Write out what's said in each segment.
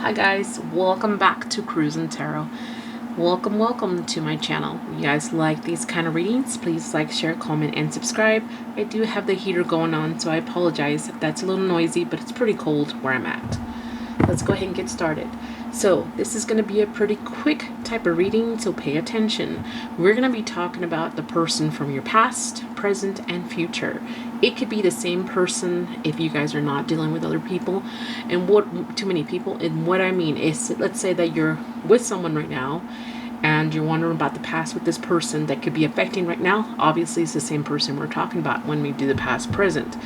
Hi guys, welcome back to Cruising Tarot. Welcome to my channel. If you guys like these kind of readings, please like, share, comment, and subscribe. I do have the heater going on, so I apologize if that's a little noisy, but it's pretty cold where I'm at. Let's go ahead and get started. So this is going to be a pretty quick type of reading, so pay attention. We're going to be talking about the person from your past, present, and future. It could be the same person if you guys are not dealing with other people and too many people. And what I mean is, let's say that you're with someone right now and you're wondering about the past with this person that could be affecting right now. Obviously, it's the same person we're talking about when we do the past present,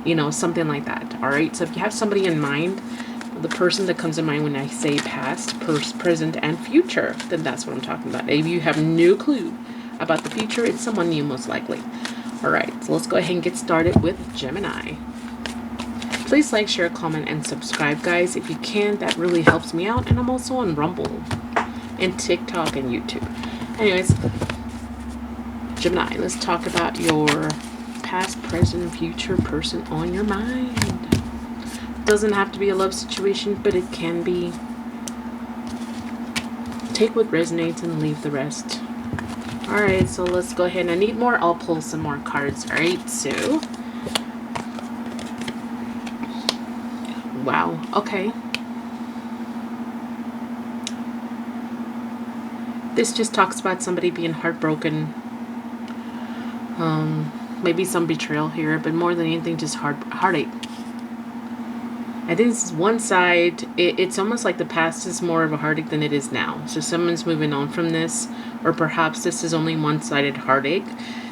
you know, something like that. All right, so if you have somebody in mind, the person that comes in mind when I say past, present, and future, then that's what I'm talking about. If you have no clue about the future, it's someone new most likely. All right, so let's go ahead and get started with Gemini. Please like, share, comment, and subscribe, guys. If you can, that really helps me out. And I'm also on Rumble and TikTok and YouTube. Anyways, Gemini, let's talk about your past, present, and future person on your mind. Doesn't have to be a love situation, but it can be. Take what resonates and leave the rest. Alright, so let's go ahead. I need more. I'll pull some more cards. Alright, so. Wow, okay. This just talks about somebody being heartbroken. Maybe some betrayal here, but more than anything, just heartache. I think this is one side. It's almost like the past is more of a heartache than it is now. So someone's moving on from this, or perhaps this is only one-sided heartache.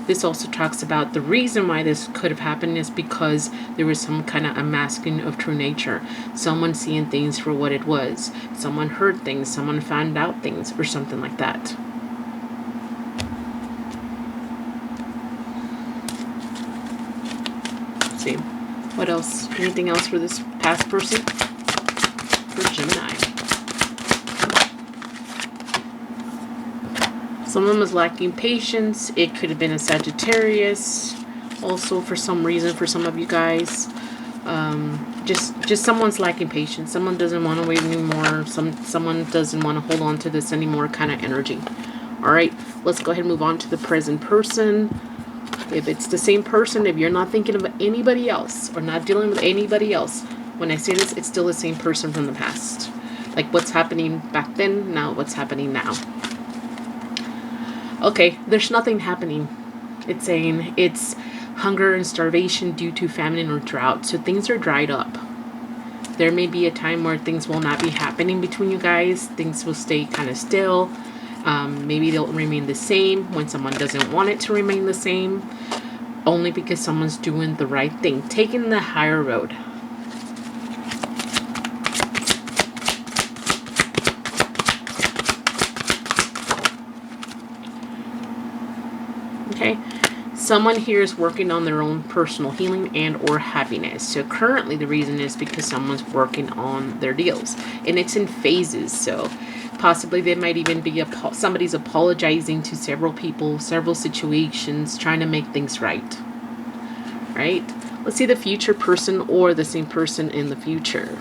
This also talks about the reason why this could have happened is because there was some kind of unmasking of true nature. Someone seeing things for what it was. Someone heard things. Someone found out things, or something like that. Let's see. What else? Anything else for this past person? For Gemini. Someone was lacking patience. It could have been a Sagittarius. Also, for some reason, for some of you guys, just someone's lacking patience. Someone doesn't want to wait anymore. Someone doesn't want to hold on to this anymore kind of energy. All right, let's go ahead and move on to the present person. If it's the same person, if you're not thinking of anybody else or not dealing with anybody else, when I say this, it's still the same person from the past. Like what's happening back then, now what's happening now. Okay, there's nothing happening. It's saying it's hunger and starvation due to famine or drought. So things are dried up. There may be a time where things will not be happening between you guys. Things will stay kind of still. Maybe they'll remain the same when someone doesn't want it to remain the same, only because someone's doing the right thing, taking the higher road. Okay, someone here is working on their own personal healing and or happiness. So currently the reason is because someone's working on their deals, and it's in phases. So possibly there might even be somebody's apologizing to several people, several situations, trying to make things right. Right? Let's see the future person or the same person in the future.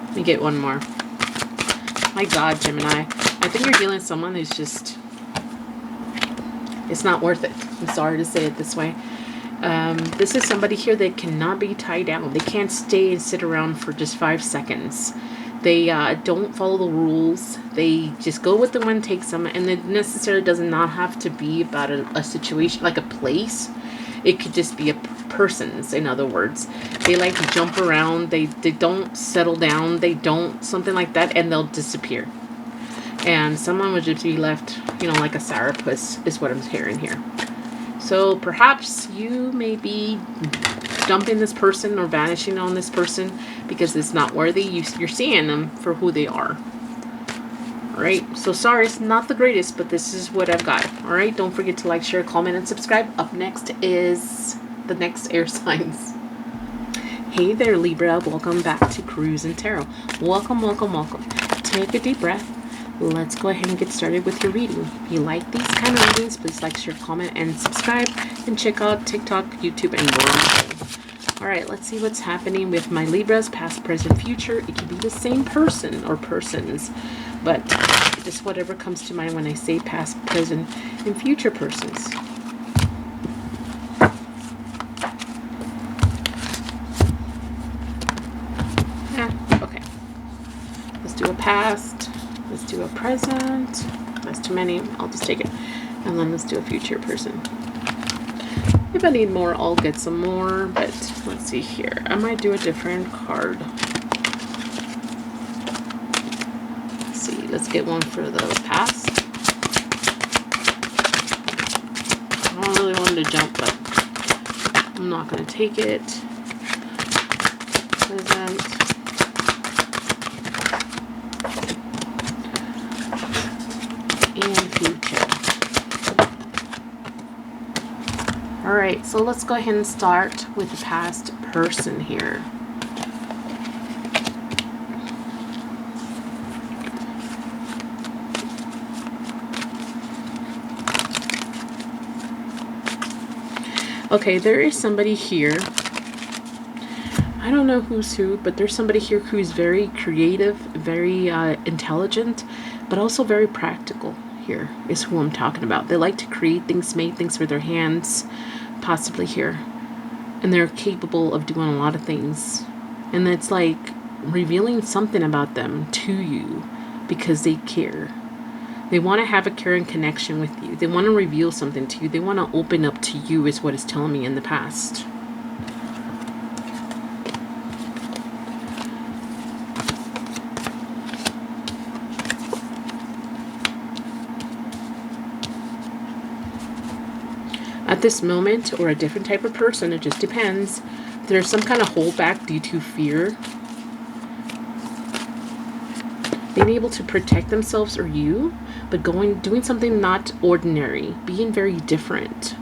Let me get one more. My God, Gemini. I think you're dealing with someone who's just... It's not worth it. I'm sorry to say it this way. This is somebody here that cannot be tied down. They can't stay and sit around for just 5 seconds. They don't follow the rules. They just go with the wind takes them, and it necessarily does not have to be about a situation, like a place. It could just be a person's, in other words. They like to jump around. They don't settle down. They don't, something like that, and they'll disappear. And someone would just be left, you know, like a sourpuss is what I'm hearing here. So perhaps you may be dumping this person or vanishing on this person because it's not worthy. You're seeing them for who they are. Alright, so sorry, it's not the greatest, but this is what I've got. Alright, don't forget to like, share, comment, and subscribe. Up next is the next air signs. Hey there, Libra. Welcome back to Cruising Tarot. Welcome. Take a deep breath. let's go ahead and get started with your reading. If you like these kind of readings, please like, share, comment, and subscribe. And check out TikTok, YouTube, and more. Alright, let's see what's happening with my Libras, past, present, future. It could be the same person or persons, but just whatever comes to mind when I say past, present, and future persons. Okay. Let's do a past. Let's do a present. That's too many. I'll just take it. And then let's do a future person. If I need more, I'll get some more. But let's see here. I might do a different card. Let's see. Let's get one for the past. I don't really want to jump, but I'm not going to take it. Present. And future. Alright, so let's go ahead and start with the past person here. Okay, there is somebody here. I don't know who's who, but there's somebody here who's very creative, very intelligent, but also very practical. Here is who I'm talking about. They like to create things, make things with their hands, possibly here. And they're capable of doing a lot of things. And it's like revealing something about them to you because they care. They want to have a caring connection with you. They want to reveal something to you. They want to open up to you is what it's telling me in the past. At this moment, or a different type of person, it just depends. There's some kind of holdback due to fear. Being able to protect themselves or you, but doing something not ordinary, being very different,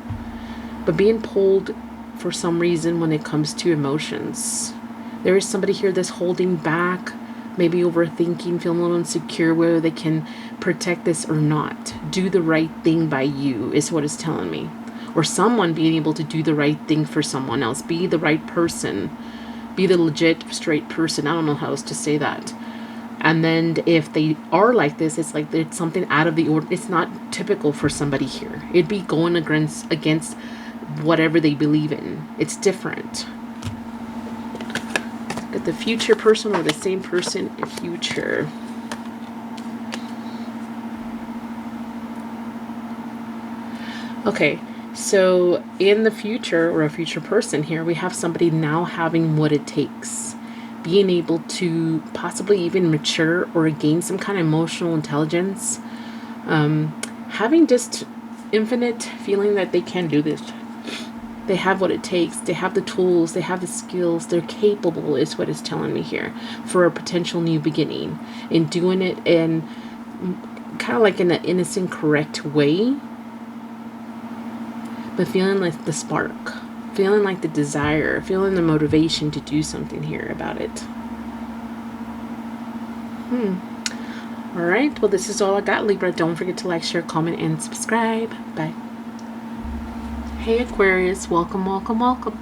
but being pulled for some reason when it comes to emotions. There is somebody here that's holding back, maybe overthinking, feeling a little insecure whether they can protect this or not. Do the right thing by you is what it's telling me. Or someone being able to do the right thing for someone else. Be the right person. Be the legit, straight person. I don't know how else to say that. And then if they are like this, it's like it's something out of the order. It's not typical for somebody here. It'd be going against whatever they believe in. It's different. Get the future person or the same person in future. Okay. So in the future, or a future person here, we have somebody now having what it takes. Being able to possibly even mature or gain some kind of emotional intelligence. Having just infinite feeling that they can do this. They have what it takes. They have the tools. They have the skills. They're capable is what it's telling me here. For a potential new beginning. In doing it in kind of like in an innocent, correct way. But feeling like the spark, feeling like the desire, feeling the motivation to do something here about it. Alright, well this is all I got, Libra. Don't forget to like, share, comment, and subscribe. Bye. Hey Aquarius, welcome, welcome, welcome.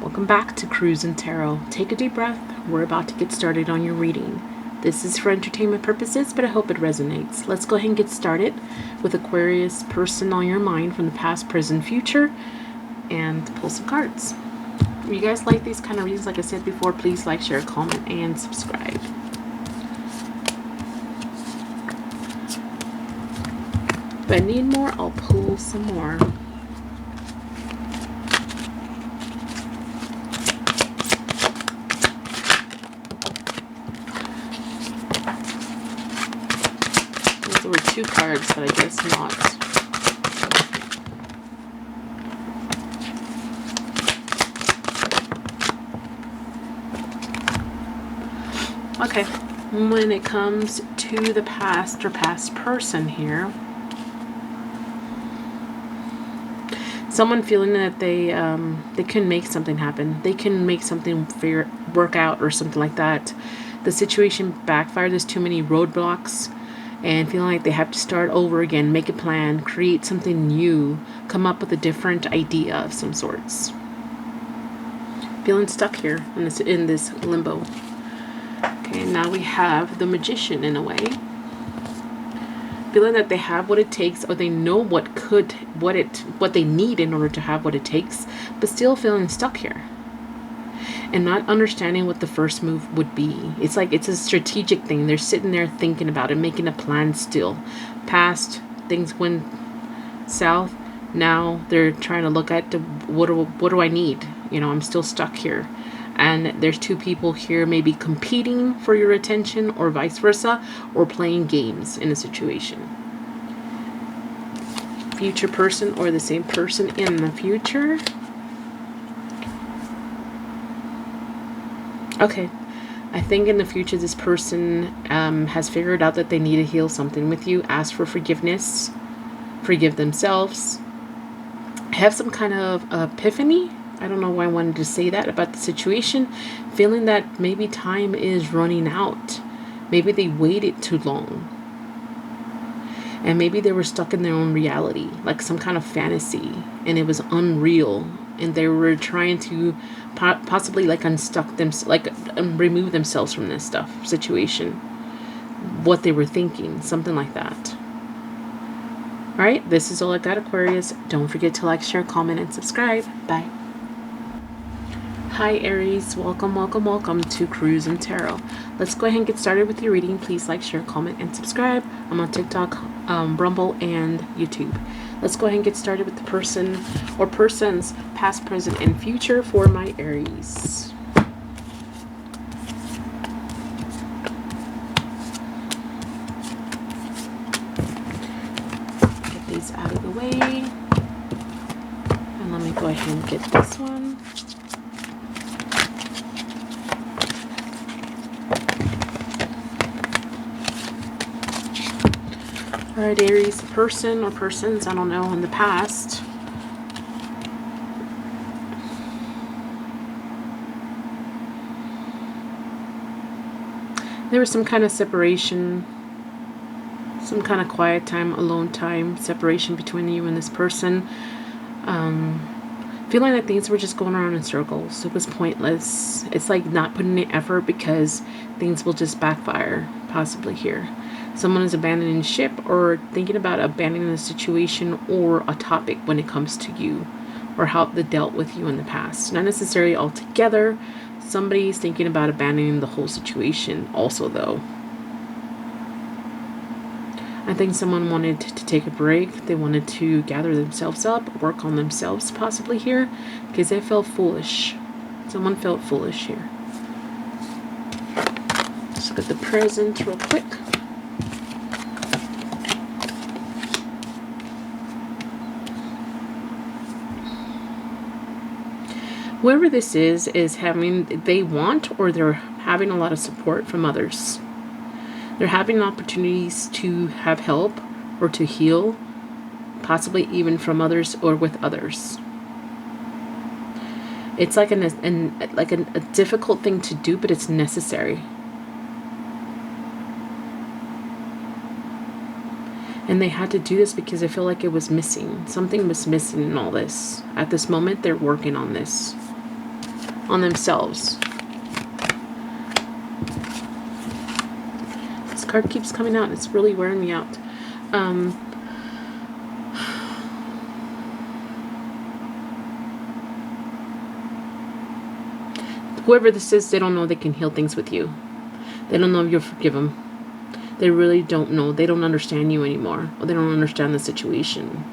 Welcome back to Cruising Tarot. Take a deep breath. We're about to get started on your reading. This is for entertainment purposes, but I hope it resonates. Let's go ahead and get started with Aquarius person on your mind from the past, present, future, and pull some cards. If you guys like these kind of readings, like I said before, please like, share, comment, and subscribe. If I need more, I'll pull some more. There were two cards, but I guess not. Okay, when it comes to the past or past person here, someone feeling that they can make something happen. They can make something work out or something like that. The situation backfired. There's too many roadblocks. and feeling like they have to start over again, make a plan, create something new, come up with a different idea of some sorts. Feeling stuck here in this limbo. Okay, now we have the Magician in a way. Feeling that they have what it takes, or they know what they need in order to have what it takes, but still feeling stuck here. And not understanding what the first move would be. It's like it's a strategic thing. They're sitting there thinking about it, making a plan still. Past, things went south. Now they're trying to look at what do I need? You know, I'm still stuck here. And there's two people here maybe competing for your attention, or vice versa, or playing games in a situation. Future person, or the same person in the future. Okay, I think in the future this person has figured out that they need to heal something with you, ask for forgiveness, forgive themselves, have some kind of epiphany. I don't know why I wanted to say that about the situation, feeling that maybe time is running out. Maybe they waited too long. And maybe they were stuck in their own reality, like some kind of fantasy, and it was unreal. And they were trying to possibly like unstuck them, like remove themselves from this situation. What they were thinking, something like that. All right, this is all I got, Aquarius. Don't forget to like, share, comment, and subscribe. Bye. Hi Aries, welcome to Cruising Tarot. Let's go ahead and get started with your reading. Please like, share, comment, and subscribe. I'm on TikTok, Rumble, and YouTube. Let's go ahead and get started with the person or persons past, present, and future for my Aries. Get these out of the way. And let me go ahead and get this one. Alright, Aries, person or persons, I don't know, in the past. There was some kind of separation, some kind of quiet time, alone time, separation between you and this person. Feeling that things were just going around in circles. It was pointless. It's like not putting in effort because things will just backfire, possibly here. Someone is abandoning ship or thinking about abandoning a situation or a topic when it comes to you, or how they dealt with you in the past. Not necessarily altogether. Somebody's thinking about abandoning the whole situation also, though. I think someone wanted to take a break. They wanted to gather themselves up, work on themselves possibly here, because they felt foolish. Someone felt foolish here. Let's look at the present real quick. Whoever this is having, they want, or they're having a lot of support from others. They're having opportunities to have help or to heal, possibly even from others or with others. It's like a difficult thing to do, but it's necessary. And they had to do this because I feel like it was missing. Something was missing in all this. At this moment, they're working on this. On themselves. This card keeps coming out. It's really wearing me out. Whoever this is, they don't know they can heal things with you. They don't know if you'll forgive them. They really don't know. They don't understand you anymore. Or they don't understand the situation.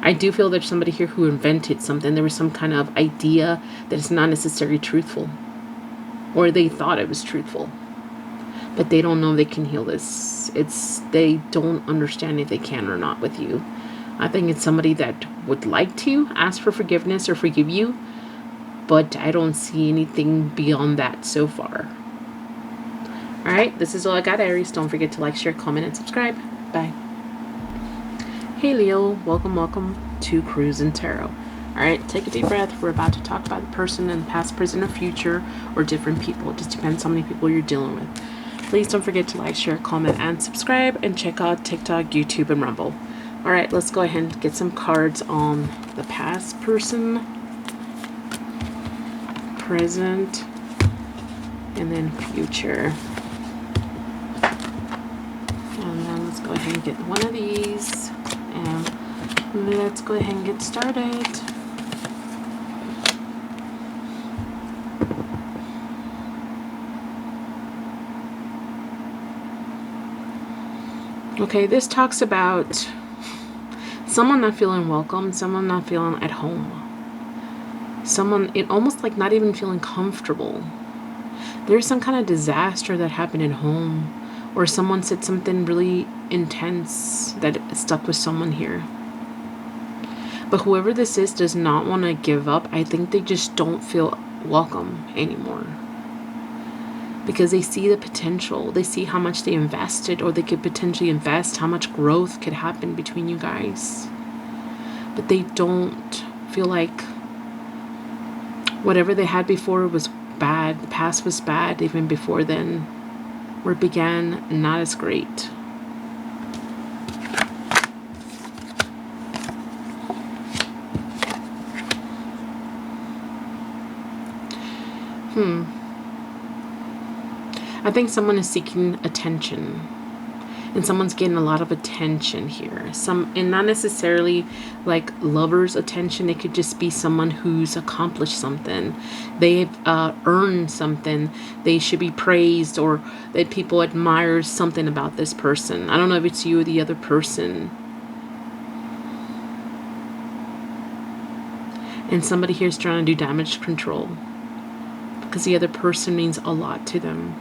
I do feel there's somebody here who invented something. There was some kind of idea that is not necessarily truthful. Or they thought it was truthful. But they don't know they can heal this. They don't understand if they can or not with you. I think it's somebody that would like to ask for forgiveness or forgive you. But I don't see anything beyond that so far. Alright, this is all I got, Aries. Don't forget to like, share, comment, and subscribe. Bye. Hey Leo, welcome to Cruising Tarot. Alright, take a deep breath. We're about to talk about the person in the past, present, or future, or different people. It just depends how many people you're dealing with. Please don't forget to like, share, comment, and subscribe. And check out TikTok, YouTube, and Rumble. Alright, let's go ahead and get some cards on the past person, present, and then future. And then let's go ahead and get one of these. And let's go ahead and get started. Okay, this talks about someone not feeling welcome, someone not feeling at home. Someone, it almost like not even feeling comfortable. There's some kind of disaster that happened at home, or someone said something really intense that stuck with someone here. But whoever this is does not want to give up. I think they just don't feel welcome anymore. Because they see the potential. They see how much they invested, or they could potentially invest, how much growth could happen between you guys. But they don't feel like whatever they had before was bad. The past was bad even before then. Where it began, not as great. I think someone is seeking attention, and someone's getting a lot of attention here. And not necessarily like lovers' attention. It could just be someone who's accomplished something. They've earned something. They should be praised, or that people admire something about this person. I don't know if it's you or the other person. And somebody here is trying to do damage control, because the other person means a lot to them.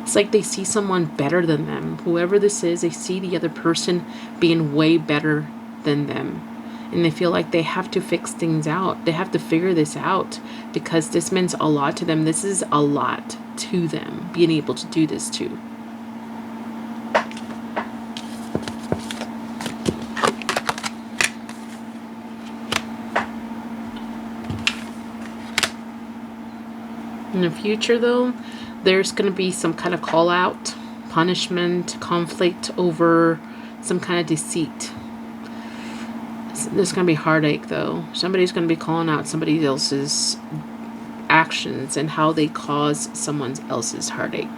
It's like they see someone better than them. Whoever this is, they see the other person being way better than them. And they feel like they have to fix things out. They have to figure this out, because this means a lot to them. This is a lot to them, being able to do this too. In the future, though, there's going to be some kind of call out, punishment, conflict over some kind of deceit. There's going to be heartache, though. Somebody's going to be calling out somebody else's actions and how they cause someone else's heartache.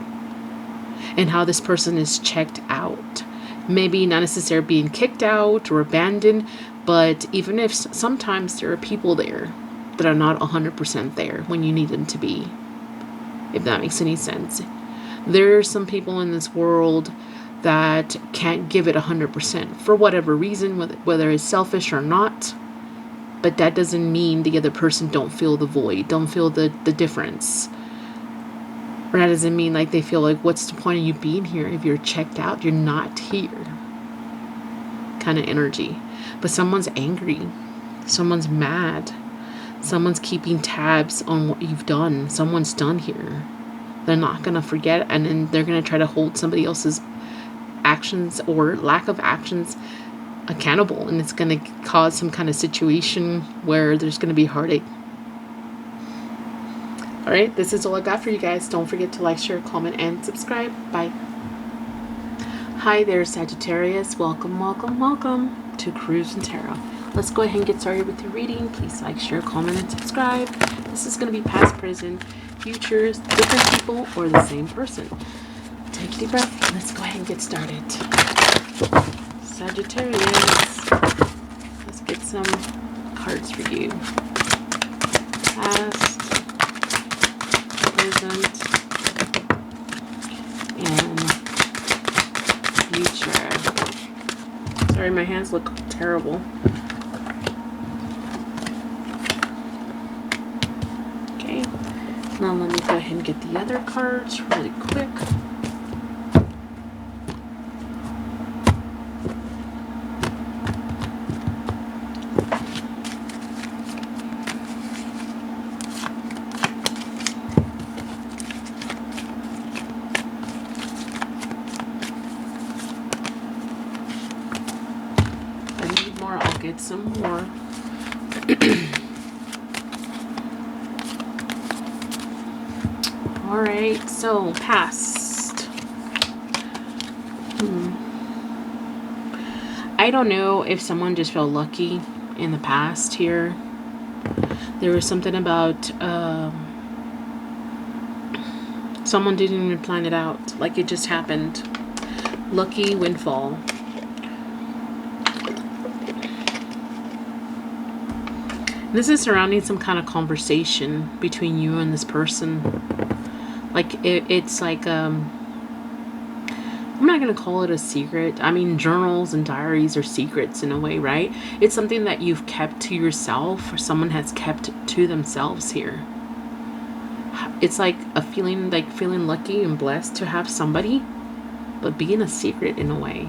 And how this person is checked out. Maybe not necessarily being kicked out or abandoned, but even if sometimes there are people there that are not 100% there when you need them to be. If that makes any sense. There are some people in this world that can't give it 100% for whatever reason, whether it's selfish or not. But that doesn't mean the other person don't feel the void, don't feel the difference. Or that doesn't mean like they feel like, what's the point of you being here if you're checked out? You're not here. Kind of energy. But someone's angry. Someone's mad. Someone's keeping tabs on what you've done. Someone's done here. They're not going to forget, and then they're going to try to hold somebody else's actions or lack of actions accountable, and it's going to cause some kind of situation where there's going to be heartache. Alright, this is all I got for you guys. Don't forget to like, share, comment, and subscribe. Bye. Hi there, Sagittarius. Welcome, welcome, welcome to Cruise and Tarot. Let's go ahead and get started with your reading. Please like, share, comment, and subscribe. This is going to be past, present, futures, different people, or the same person. Take a deep breath. Let's go ahead and get started. Sagittarius. Let's get some cards for you. Past, present, and future. Sorry, my hands look terrible. Now let me go ahead and get the other cards really quick. If I need more, I'll get some more. Alright, so past. I don't know if someone just felt lucky in the past here. There was something about someone didn't even plan it out. Like it just happened. Lucky windfall. This is surrounding some kind of conversation between you and this person. Like it's like I'm not going to call it a secret. I mean, journals and diaries are secrets in a way, right? It's something that you've kept to yourself, or someone has kept to themselves here. It's like a feeling, like feeling lucky and blessed to have somebody, but being a secret in a way.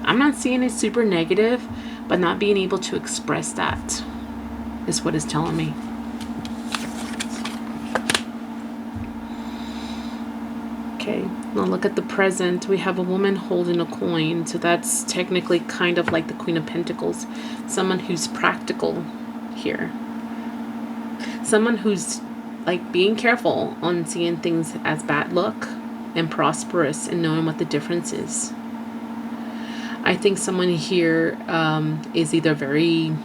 I'm not seeing it super negative, but not being able to express that is what it's telling me. Okay, now look at the present. We have a woman holding a coin, so that's technically kind of like the Queen of Pentacles. Someone who's practical here. Someone who's like being careful on seeing things as bad luck and prosperous and knowing what the difference is. I think someone here is either very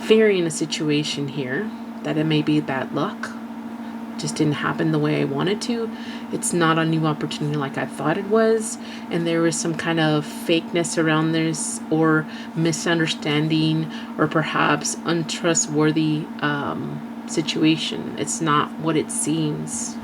fearing a situation here, that it may be bad luck, just didn't happen the way I wanted to. It's not a new opportunity like I thought it was, and there was some kind of fakeness around this, or misunderstanding, or perhaps untrustworthy situation. It's not what it seems.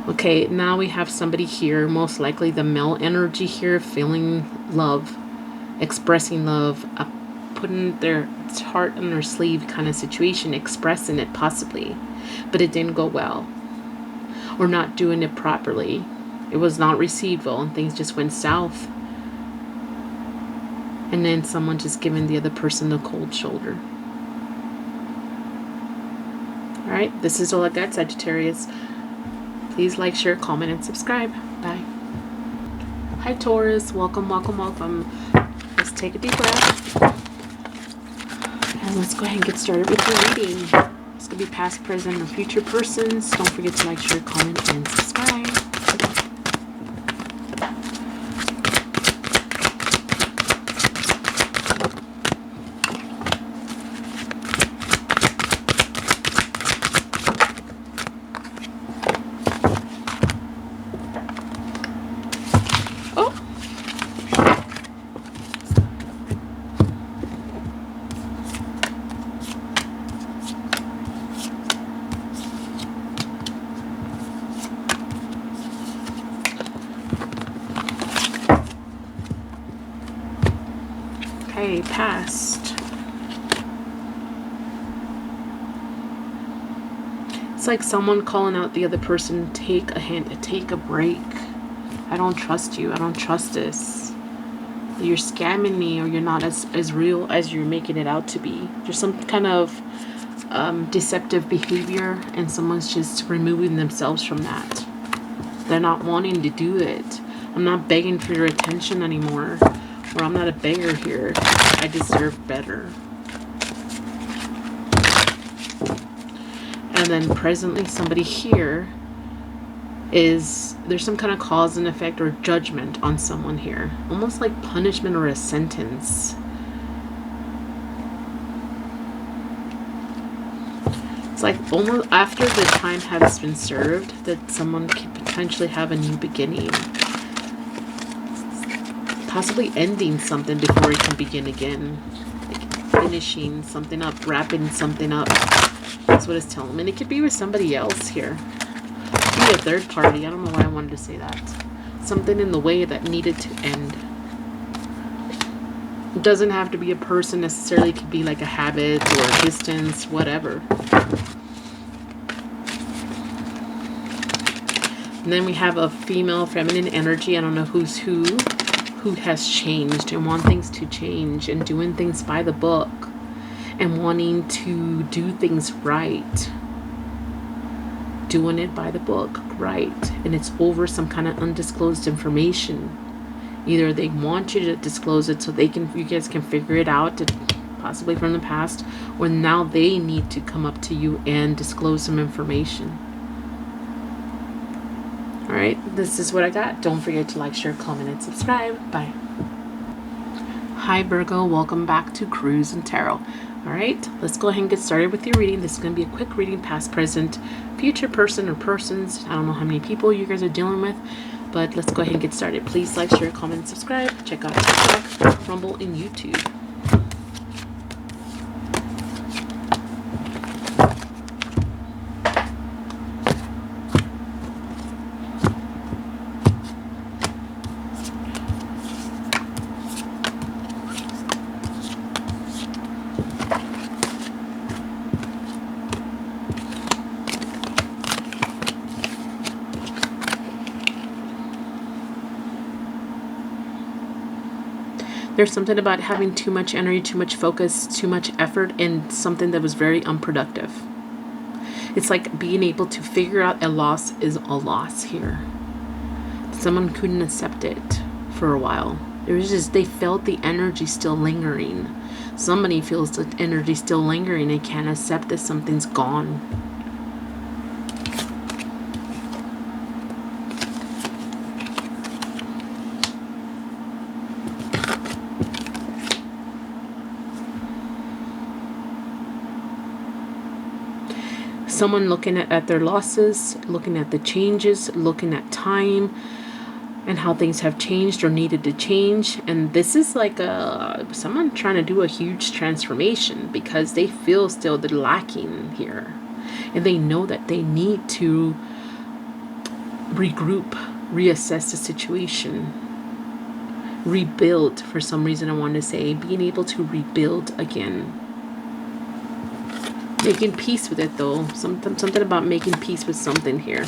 Okay, now we have somebody here, most likely the male energy here, feeling love, expressing love, putting their heart on their sleeve kind of situation, expressing it possibly, but it didn't go well, or not doing it properly. It was not received well, and things just went south. And then someone just giving the other person a cold shoulder. Alright, this is all I got, Sagittarius. Please like, share, comment, and subscribe. Bye. Hi, Taurus. Welcome, welcome, welcome. Let's take a deep breath. And let's go ahead and get started with your reading. It's going to be past, present, and future persons. Don't forget to like, share, comment, and subscribe. Okay, past. It's like someone calling out the other person, take a hint, take a break. I don't trust you. I don't trust this. You're scamming me, or you're not as real as you're making it out to be. There's some kind of deceptive behavior, and someone's just removing themselves from that. They're not wanting to do it. I'm not begging for your attention anymore. Or I'm not a beggar here. I deserve better. And then presently somebody here is, there's some kind of cause and effect or judgment on someone here. Almost like punishment or a sentence. It's like almost after the time has been served, that someone could potentially have a new beginning. Possibly ending something before it can begin again. Like finishing something up, wrapping something up. That's what it's telling me. And it could be with somebody else here. It could be a third party. I don't know why I wanted to say that. Something in the way that needed to end. It doesn't have to be a person necessarily. It could be like a habit or a distance, whatever. And then we have a female feminine energy. I don't know who's who has changed and want things to change, and doing things by the book and wanting to do things right. Doing it by the book, right. And it's over some kind of undisclosed information. Either they want you to disclose it so you guys can figure it out, possibly from the past, or now they need to come up to you and disclose some information. All right, this is what I got. Don't forget to like, share, comment, and subscribe. Bye. Hi Virgo, welcome back to Cruise and Tarot. All right, let's go ahead and get started with your reading. This is going to be a quick reading, past, present, future person or persons. I don't know how many people you guys are dealing with, but let's go ahead and get started. Please like, share, comment, and subscribe. Check out TikTok, Rumble, and YouTube. There's something about having too much energy, too much focus, too much effort in something that was very unproductive. It's like being able to figure out a loss is a loss here. Someone couldn't accept it for a while. They felt the energy still lingering. Somebody feels the energy still lingering and can't accept that something's gone. Someone looking at their losses, looking at the changes, looking at time and how things have changed or needed to change. And this is like someone trying to do a huge transformation because they feel still they're lacking here. And they know that they need to regroup, reassess the situation, rebuild. For some reason, I want to say being able to rebuild again. Making peace with it though. Something about making peace with something here.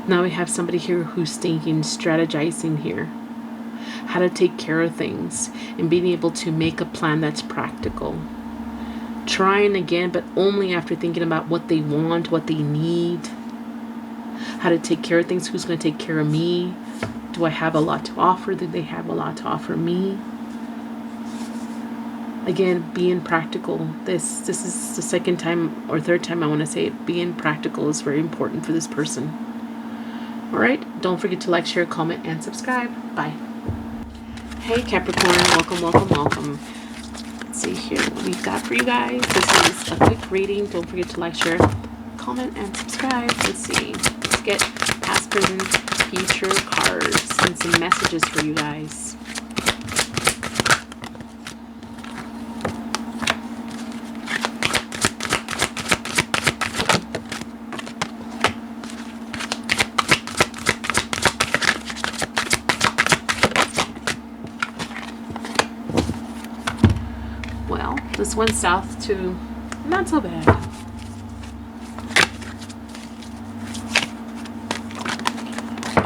Now we have somebody here who's thinking, strategizing here. How to take care of things and being able to make a plan that's practical. Trying again, but only after thinking about what they want, what they need. How to take care of things. Who's going to take care of me? Do I have a lot to offer? Do they have a lot to offer me? Again, being practical. This is the second time or third time I want to say it. Being practical is very important for this person. All right. Don't forget to like, share, comment, and subscribe. Bye. Hey Capricorn, welcome. Let's see here what we've got for you guys. This is a quick reading. Don't forget to like, share, comment, and subscribe. Let's see. Let's get past, present, future cards and some messages for you guys. This went south to not so bad.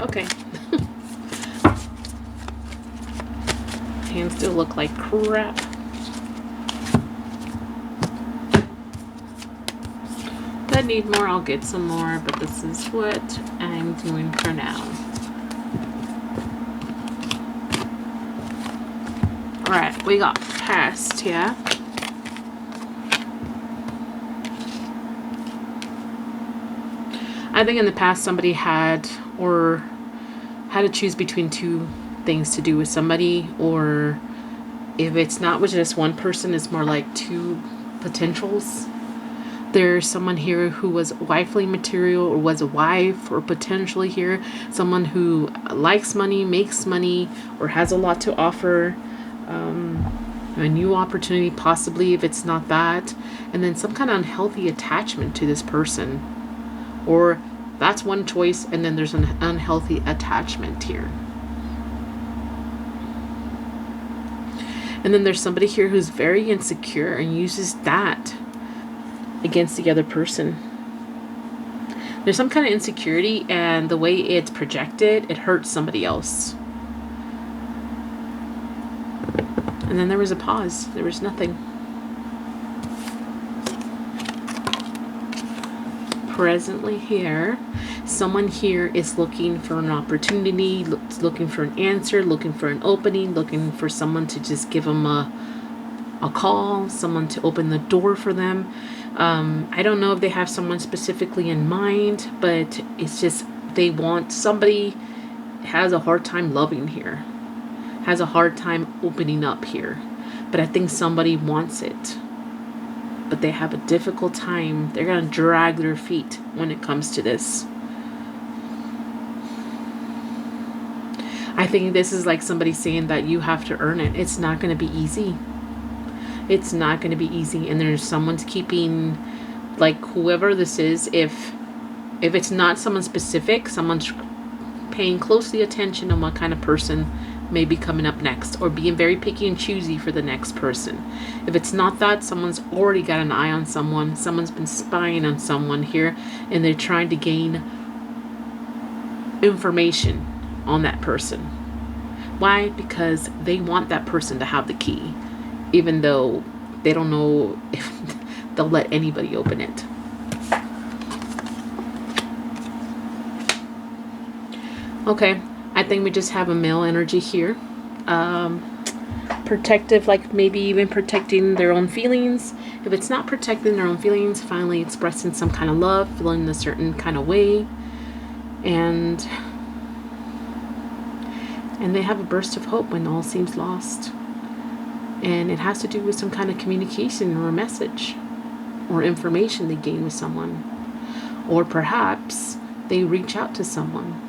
Okay. Hands still look like crap. If I need more, I'll get some more, but this is what I'm doing for now. Alright, we got past here. I think in the past somebody had to choose between two things to do with somebody, or if it's not with just one person, it's more like two potentials. There's someone here who was wifely material or was a wife, or potentially here someone who likes money, makes money, or has a lot to offer. A new opportunity possibly, if it's not that, and then some kind of unhealthy attachment to this person. Or that's one choice, and then there's an unhealthy attachment here. And then there's somebody here who's very insecure and uses that against the other person. There's some kind of insecurity, and the way it's projected, it hurts somebody else. And then there was a pause. There was nothing. Presently here, Someone here is looking for an opportunity, looking for an answer, looking for an opening, looking for someone to just give them a call, someone to open the door for them. I don't know if they have someone specifically in mind, but it's just they want somebody has a hard time loving here, has a hard time opening up here. But I think somebody wants it, but they have a difficult time. They're going to drag their feet when it comes to this. I think this is like somebody saying that you have to earn it. It's not going to be easy. It's not going to be easy. And there's someone's keeping, like whoever this is, if it's not someone specific, someone's paying closely attention on what kind of person may be coming up next, or being very picky and choosy for the next person. If it's not that, someone's already got an eye on someone. Someone's been spying on someone here, and they're trying to gain information on that person. Why? Because they want that person to have the key, even though they don't know if they'll let anybody open it. Okay, I think we just have a male energy here. Protective, like maybe even protecting their own feelings. If it's not protecting their own feelings, finally expressing some kind of love, feeling a certain kind of way. And they have a burst of hope when all seems lost. And it has to do with some kind of communication or a message or information they gain with someone. Or perhaps they reach out to someone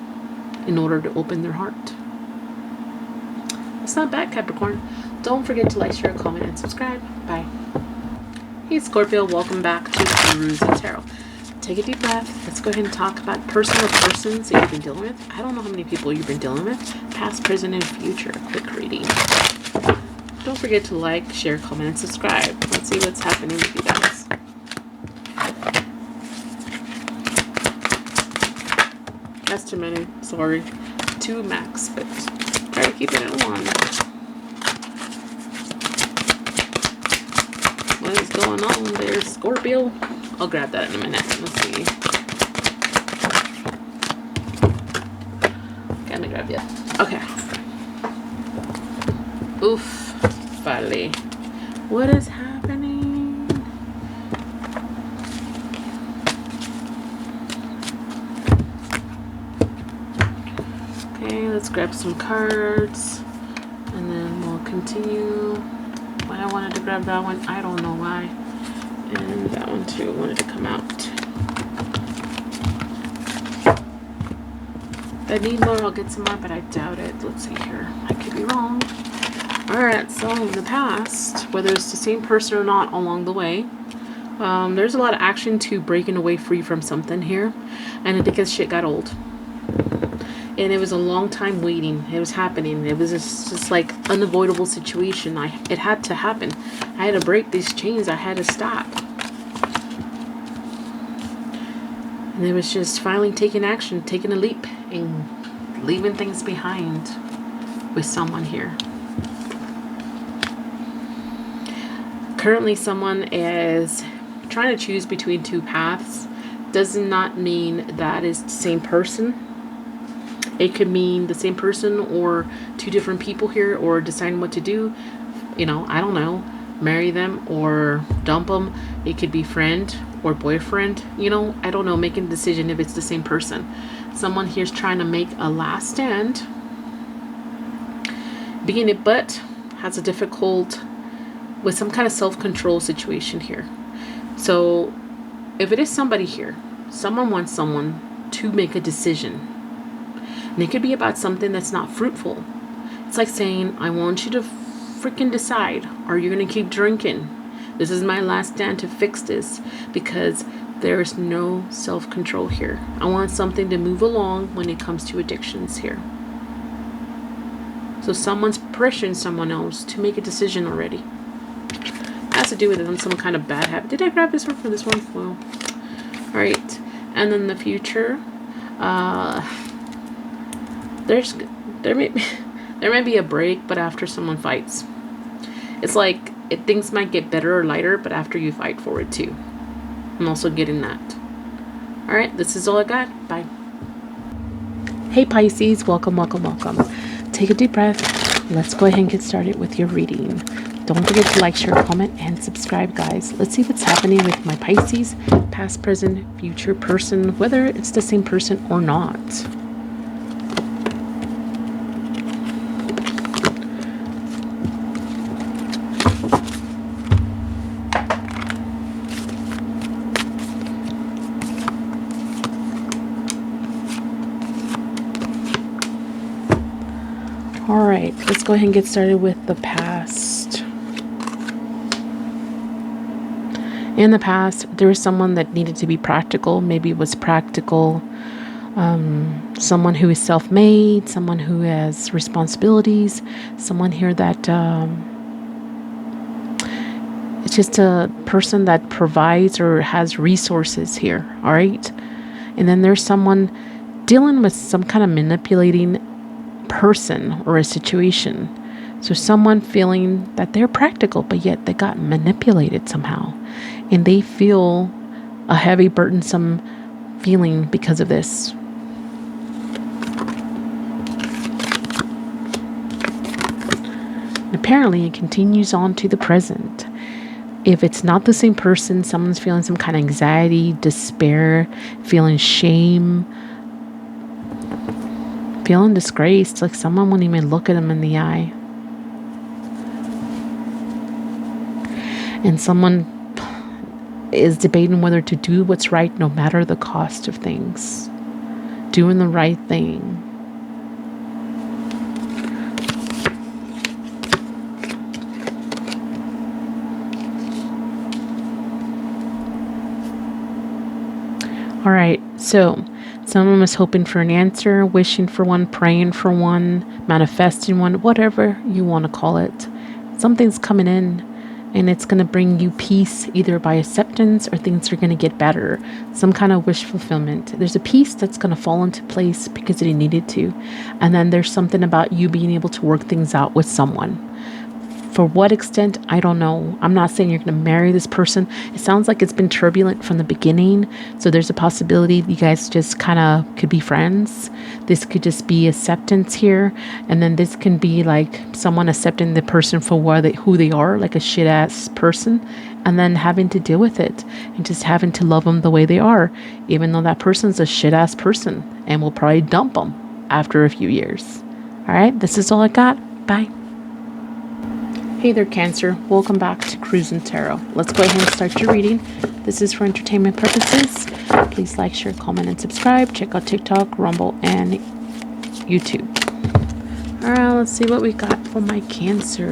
in order to open their heart. It's not bad, Capricorn. Don't forget to like, share, comment, and subscribe. Bye. Hey, Scorpio. Welcome back to Cruising Tarot. Take a deep breath. Let's go ahead and talk about personal persons that you've been dealing with. I don't know how many people you've been dealing with. Past, present, and future. Quick reading. Don't forget to like, share, comment, and subscribe. Let's see what's happening with you guys. That's too many. Sorry. 2 max, but try to keep it at 1. What is going on there, Scorpio? I'll grab that in a minute. Let's see. Can I grab you? Okay. Oof. Finally. What is happening? Okay, let's grab some cards. And then we'll continue. Why I wanted to grab that one, I don't know why. And that one too wanted to come out. If I need more, I'll get some more, but I doubt it. Let's see here. I could be wrong. Alright, so in the past, whether it's the same person or not along the way, there's a lot of action to breaking away free from something here. And I think this shit got old. And it was a long time waiting. It was happening. It was just like unavoidable situation. It had to happen. I had to break these chains. I had to stop. And it was just finally taking action, taking a leap, and leaving things behind with someone here. Currently, someone is trying to choose between 2 paths. Does not mean that is the same person. It could mean the same person or 2 different people here, or deciding what to do. You know, I don't know. Marry them or dump them. It could be friend or boyfriend. You know, I don't know. Making a decision if it's the same person. Someone here's trying to make a last stand. Being it, but has a difficult with some kind of self-control situation here. So if it is somebody here, someone wants someone to make a decision. And it could be about something that's not fruitful. It's like saying, I want you to freaking decide. Are you going to keep drinking? This is my last stand to fix this, because there is no self-control here. I want something to move along when it comes to addictions here. So someone's pressuring someone else to make a decision already. It has to do with some kind of bad habit. Did I grab this one for this one? Well, all right. And then the future. There may be a break, but after someone fights. It's like things might get better or lighter, but after you fight for it too. I'm also getting that. Alright, this is all I got. Bye. Hey Pisces, welcome, welcome, welcome. Take a deep breath. Let's go ahead and get started with your reading. Don't forget to like, share, comment, and subscribe, guys. Let's see what's happening with my Pisces, past, present, future person, whether it's the same person or not. All right, let's go ahead and get started with the past. In the past, there was someone that needed to be practical. Maybe it was practical. Someone who is self-made, someone who has responsibilities, someone here that it's just a person that provides or has resources here. All right. And then there's someone dealing with some kind of manipulating person or a situation. So someone feeling that they're practical, but yet they got manipulated somehow, and they feel a heavy, burdensome feeling because of this. And apparently it continues on to the present. If it's not the same person, someone's feeling some kind of anxiety, despair, feeling shame, feeling disgraced, like someone won't even look at them in the eye. And someone is debating whether to do what's right no matter the cost of things. Doing the right thing. All right, so someone was hoping for an answer, wishing for one, praying for one, manifesting one, whatever you want to call it. Something's coming in and it's going to bring you peace, either by acceptance or things are going to get better. Some kind of wish fulfillment. There's a peace that's going to fall into place because it needed to. And then there's something about you being able to work things out with someone. For what extent, I don't know. I'm not saying you're going to marry this person. It sounds like it's been turbulent from the beginning. So there's a possibility you guys just kind of could be friends. This could just be acceptance here. And then this can be like someone accepting the person for who they are, like a shit ass person. And then having to deal with it and just having to love them the way they are, even though that person's a shit ass person and will probably dump them after a few years. All right, this is all I got. Bye. Hey there, Cancer. Welcome back to Cruising Tarot. Let's go ahead and start your reading. This is for entertainment purposes. Please like, share, comment, and subscribe. Check out TikTok, Rumble, and YouTube. All right, let's see what we got for my Cancer.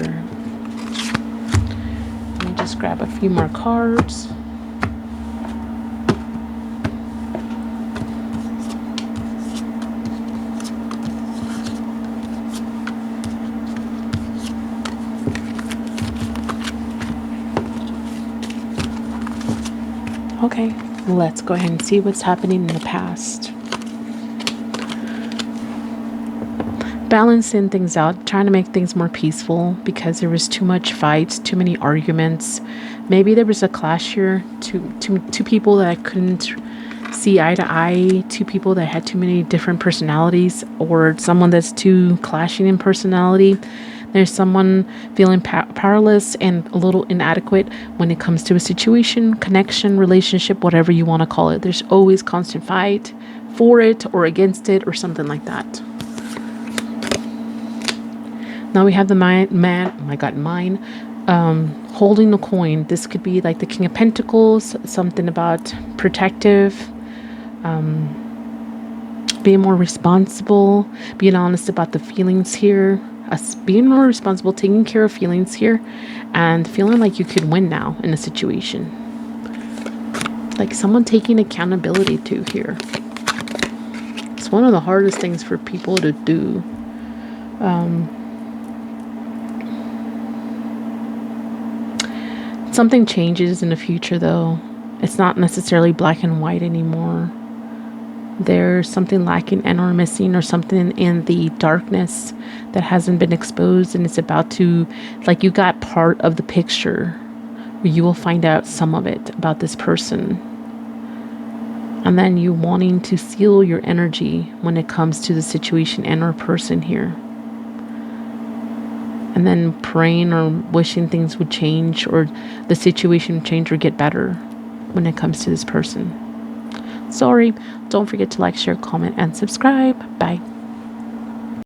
Let me just grab a few more cards. Okay, let's go ahead and see what's happening in the past. Balancing things out, trying to make things more peaceful because there was too much fights, too many arguments. Maybe there was a clash here, two people that couldn't see eye to eye, two people that had too many different personalities, or someone that's too clashing in personality. There's someone feeling powerless and a little inadequate when it comes to a situation, connection, relationship, whatever you want to call it. There's always constant fight for it or against it or something like that. Now we have the man, holding the coin. This could be like the King of Pentacles, something about protective, being more responsible, being honest about the feelings here. Us being more responsible, taking care of feelings here, and feeling like you could win now in a situation. Like someone taking accountability to here. It's one of the hardest things for people to do. Something changes in the future though. It's not necessarily black and white anymore. There's something lacking and or missing, or something in the darkness that hasn't been exposed, and it's about to, like, you got part of the picture where you will find out some of it about this person. And then you wanting to seal your energy when it comes to the situation and or person here. And then praying or wishing things would change, or the situation would change or get better when it comes to this person. Sorry, don't forget to like, share, comment, and subscribe. Bye.